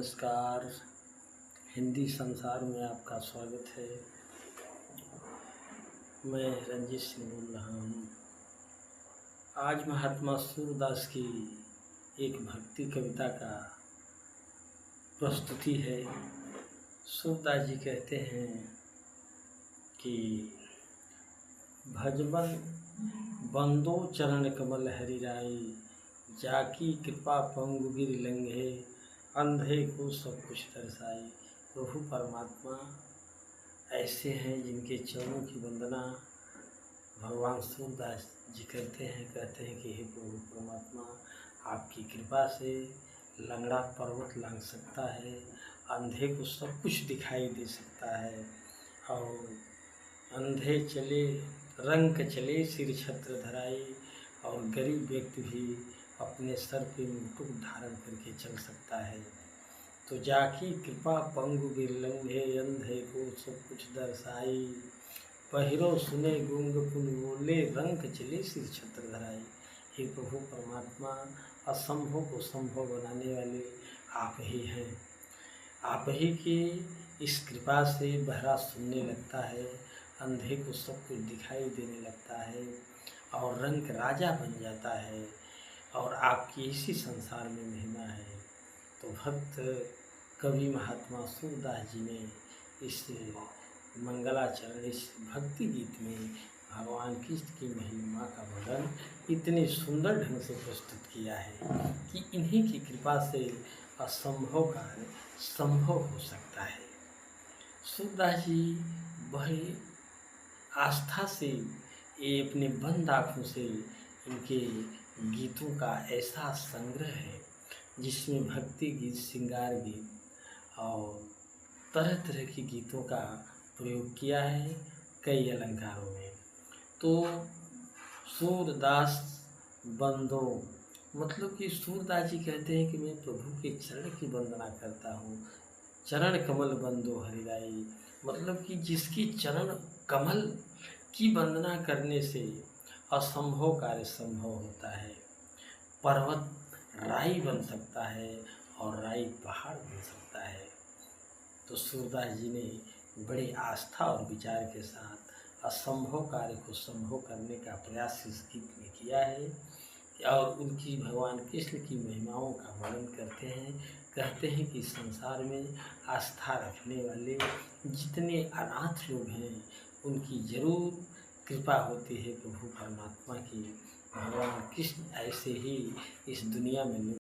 नमस्कार। हिंदी संसार में आपका स्वागत है। मैं रंजीत सिंह बोल रहा हूँ। आज महात्मा सूरदास की एक भक्ति कविता का प्रस्तुति है। सूरदास जी कहते हैं कि भजबन बंदो चरण कमल हरि राई, जाकी कृपा पंगु गिर लंघे, अंधे को सब कुछ दर्शाई। प्रभु परमात्मा ऐसे हैं जिनके चरणों की वंदना भगवान सूरदास जी कहते हैं कि हे प्रभु परमात्मा, आपकी कृपा से लंगड़ा पर्वत लांघ सकता है, अंधे को सब कुछ दिखाई दे सकता है, और अंधे चले रंग चले सिर छत्र धराई, और गरीब व्यक्ति भी अपने सर पे मुकुट धारण करके चल सकता है। तो जाकी कृपा पंगु गिरलंघे, अंधे को सब कुछ दर्शाई, पहिरो सुने गूंग पुन बोले, रंग चले सिर छत्र धराई। हे प्रभु परमात्मा, असंभव को संभव बनाने वाले आप ही हैं। आप ही की इस कृपा से बहरा सुनने लगता है, अंधे को सब कुछ दिखाई देने लगता है, और रंग राजा बन जाता है, और आपकी इसी संसार में महिमा है। तो भक्त कवि महात्मा सूरदास जी ने इस मंगलाचरण, इस भक्ति गीत में भगवान कृष्ण की महिमा का वर्णन इतने सुंदर ढंग से प्रस्तुत किया है कि इन्हीं की कृपा से असंभव कार्य संभव हो सकता है। सूरदास जी बड़े आस्था से ये अपने बंद आँखों से इनके गीतों का ऐसा संग्रह है जिसमें भक्ति गीत, श्रृंगार गीत और तरह तरह के गीतों का प्रयोग किया है कई अलंकारों में। तो सूरदास बंदो मतलब कि सूरदास जी कहते हैं कि मैं प्रभु के चरण की वंदना करता हूँ। चरण कमल बंदो हरिराई मतलब कि जिसकी चरण कमल की वंदना करने से असंभव कार्य संभव होता है। पर्वत राई बन सकता है और राई पहाड़ बन सकता है। तो सूरदास जी ने बड़े आस्था और विचार के साथ असंभव कार्य को संभव करने का प्रयास इस गीत में किया है, और उनकी भगवान कृष्ण की महिमाओं का वर्णन करते हैं। कहते हैं कि संसार में आस्था रखने वाले जितने अनाथ लोग हैं उनकी जरूर कृपा होती है प्रभु परमात्मा की। भगवान कृष्ण ऐसे ही इस दुनिया में